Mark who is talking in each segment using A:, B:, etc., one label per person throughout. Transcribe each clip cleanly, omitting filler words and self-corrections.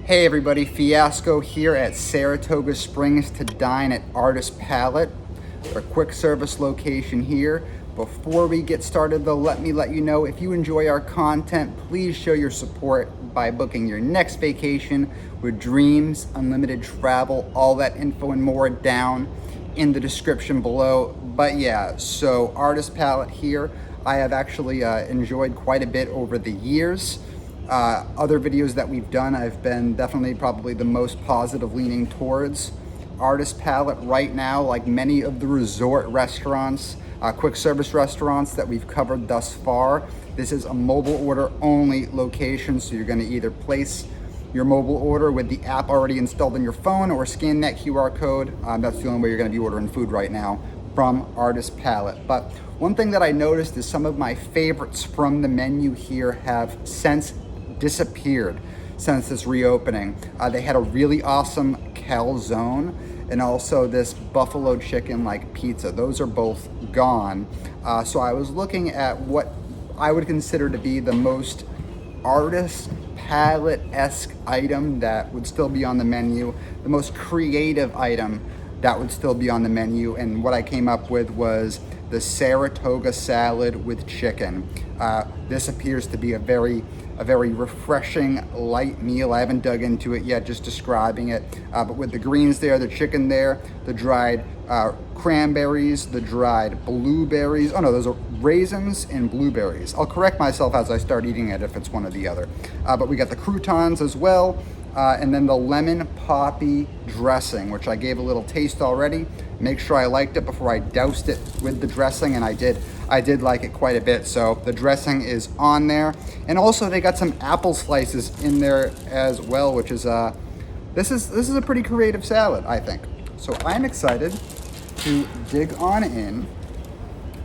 A: Hey everybody, Fiasco here at Saratoga Springs to dine at Artist Palette, our quick service location here. Before we get started though, let me let you know, if you enjoy our content, please show your support by booking your next vacation with Dreams, Unlimited Travel, all that info and more down in the description below. But yeah, so Artist Palette here, I have actually enjoyed quite a bit over the years. Other videos that we've done, I've been definitely probably the most positive leaning towards Artist Palette right now. Like many of the resort restaurants, quick service restaurants that we've covered thus far, this is a mobile order only location. So you're gonna either place your mobile order with the app already installed on your phone or scan that QR code. That's the only way you're gonna be ordering food right now from Artist Palette. But one thing that I noticed is some of my favorites from the menu here have since disappeared since this reopening. They had a really awesome calzone and also this buffalo chicken like pizza. Those are both gone. So I was looking at what I would consider to be the most Artist Palette-esque item that would still be on the menu, the most creative item that would still be on the menu, and what I came up with was the Saratoga salad with chicken. This appears to be a very refreshing light meal. I haven't dug into it yet, just describing it. But with the greens there, the chicken there, the dried cranberries, the dried blueberries. Oh no, those are raisins and blueberries. I'll correct myself as I start eating it if it's one or the other. But we got the croutons as well. And then the lemon poppy dressing, which I gave a little taste already. Make sure I liked it before I doused it with the dressing, and I did like it quite a bit. So the dressing is on there, and also they got some apple slices in there as well, which is this is a pretty creative salad, I think. So I'm excited to dig on in.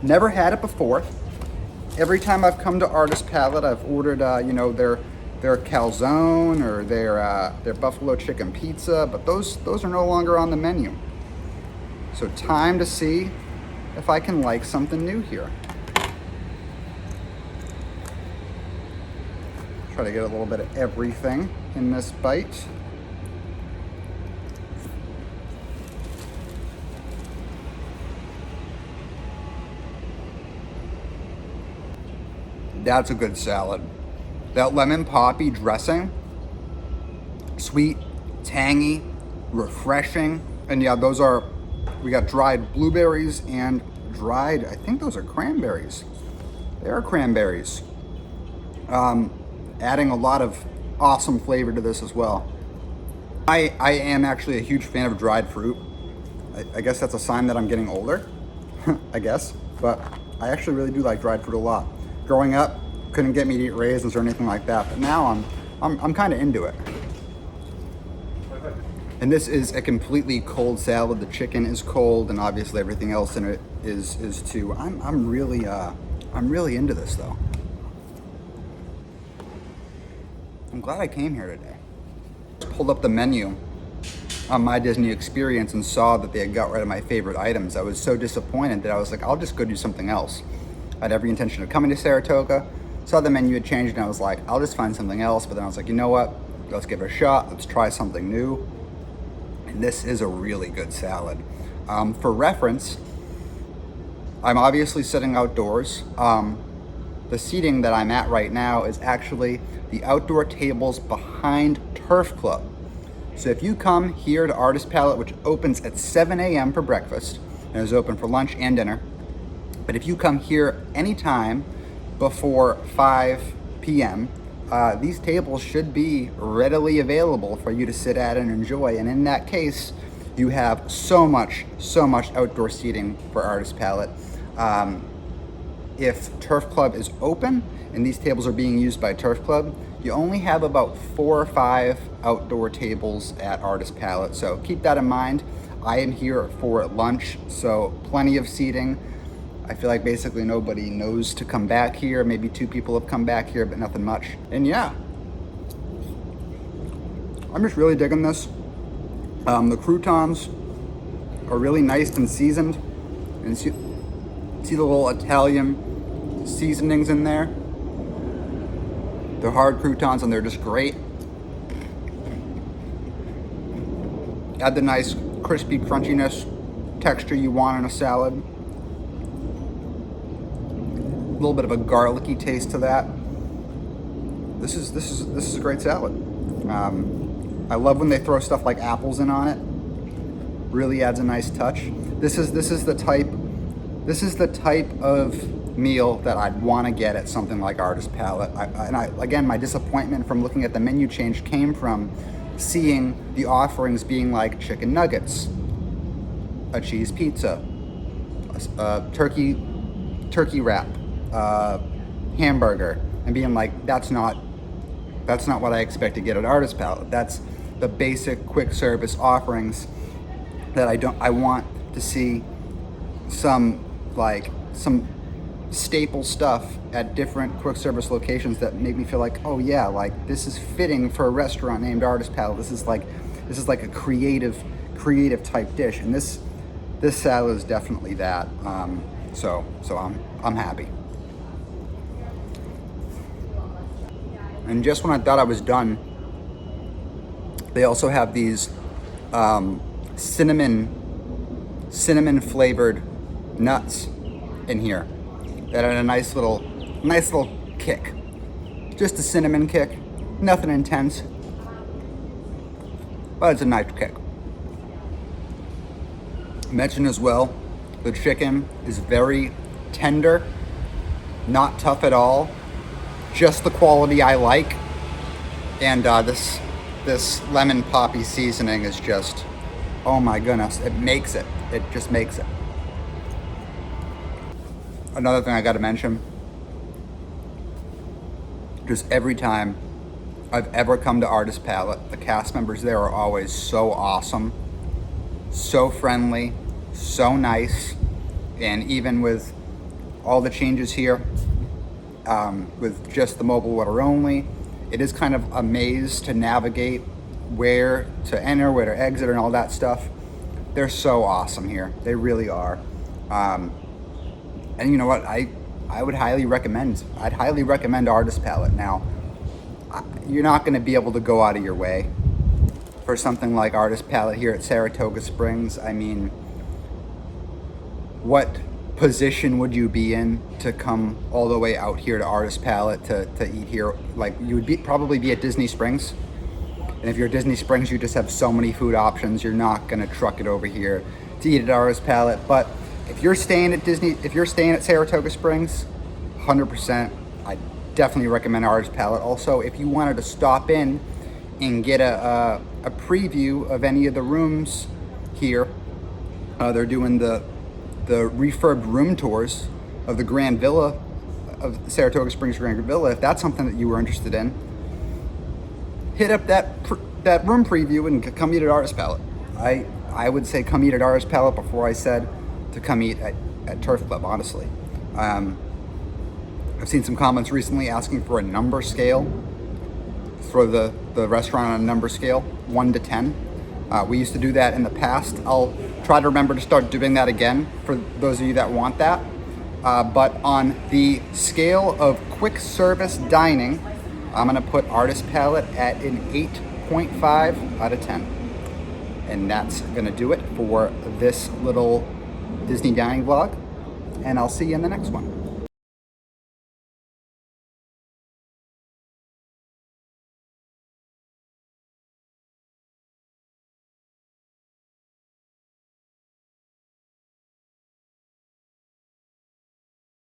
A: Never had it before. Every time I've come to Artist Palette, I've ordered you know, their calzone or their buffalo chicken pizza, but those are no longer on the menu. So time to see if I can like something new here. Try to get a little bit of everything in this bite. That's a good salad. That lemon poppy dressing, sweet, tangy, refreshing. And yeah, we got dried blueberries and dried, I think those are cranberries. They are cranberries. Adding a lot of awesome flavor to this as well. I am actually a huge fan of dried fruit. I guess that's a sign that I'm getting older, I guess. But I actually really do like dried fruit a lot. Growing up, couldn't get me to eat raisins or anything like that, but now I'm kind of into it. And this is a completely cold salad. The chicken is cold, and obviously everything else in it is too. I'm really into this though. I'm glad I came here today. Pulled up the menu on My Disney Experience and saw that they had got rid of my favorite items. I was so disappointed that I was like, I'll just go do something else. I had every intention of coming to Saratoga. Saw the menu had changed and I was like, I'll just find something else. But then I was like, you know what? Let's give it a shot. Let's try something new. And this is a really good salad. For reference, I'm obviously sitting outdoors. The seating that I'm at right now is actually the outdoor tables behind Turf Club. So if you come here to Artist Palette, which opens at 7 a.m. for breakfast and is open for lunch and dinner, but if you come here anytime before 5 p.m., these tables should be readily available for you to sit at and enjoy. And in that case, you have so much outdoor seating for Artist Palette. If Turf Club is open and these tables are being used by Turf Club, you only have about 4 or 5 outdoor tables at Artist Palette. So keep that in mind. I am here for lunch, so plenty of seating. I feel like basically nobody knows to come back here. Maybe 2 people have come back here, but nothing much. And yeah, I'm just really digging this. The croutons are really nice and seasoned. And see the little Italian seasonings in there. They're hard croutons and they're just great. Add the nice crispy crunchiness texture you want in a salad. A little bit of a garlicky taste to that. This is a great salad. I love when they throw stuff like apples in on it. Really adds a nice touch. This is the type of meal that I'd want to get at something like Artist Palette. Again, my disappointment from looking at the menu change came from seeing the offerings being like chicken nuggets, a cheese pizza, a turkey wrap, hamburger, and being like, that's not what I expect to get at Artist Palette. That's the basic quick service offerings that I want to see some staple stuff at different quick service locations that make me feel like, oh yeah, like this is fitting for a restaurant named Artist Palette. This is like a creative type dish, and this salad is definitely that. So I'm happy. And just when I thought I was done, they also have these cinnamon flavored nuts in here that add a nice little kick. Just a cinnamon kick, nothing intense, but it's a nice kick. Mention as well, the chicken is very tender, not tough at all, just the quality I like. And this lemon poppy seasoning is just, oh my goodness, it just makes it. Another thing I gotta mention, just every time I've ever come to Artist Palette, the cast members there are always so awesome, so friendly, so nice. And even with all the changes here, with just the mobile order only, it is kind of a maze to navigate where to enter, where to exit, and all that stuff. They're so awesome here. They really are. And you know what? I'd highly recommend Artist Palette. Now, you're not going to be able to go out of your way for something like Artist Palette here at Saratoga Springs. I mean, what position would you be in to come all the way out here to Artist Palette to eat here? Like, you would probably be at Disney Springs. And if you're at Disney Springs, you just have so many food options. You're not going to truck it over here to eat at Artist Palette. But if you're staying at Saratoga Springs, 100%, I definitely recommend Artist Palette. Also, if you wanted to stop in and get a preview of any of the rooms here, they're doing the refurbed room tours of the Grand Villa, of Saratoga Springs Grand Villa. If that's something that you were interested in, hit up that room preview and come eat at Artist Palette. I would say come eat at Artist Palette before I said to come eat at Turf Club, honestly. I've seen some comments recently asking for a number scale, for the restaurant on a number scale, 1 to 10. We used to do that in the past. I'll try to remember to start doing that again for those of you that want that. But on the scale of quick service dining, I'm gonna put Artist Palette at an 8.5 out of 10. And that's gonna do it for this little Disney dining vlog. And I'll see you in the next one.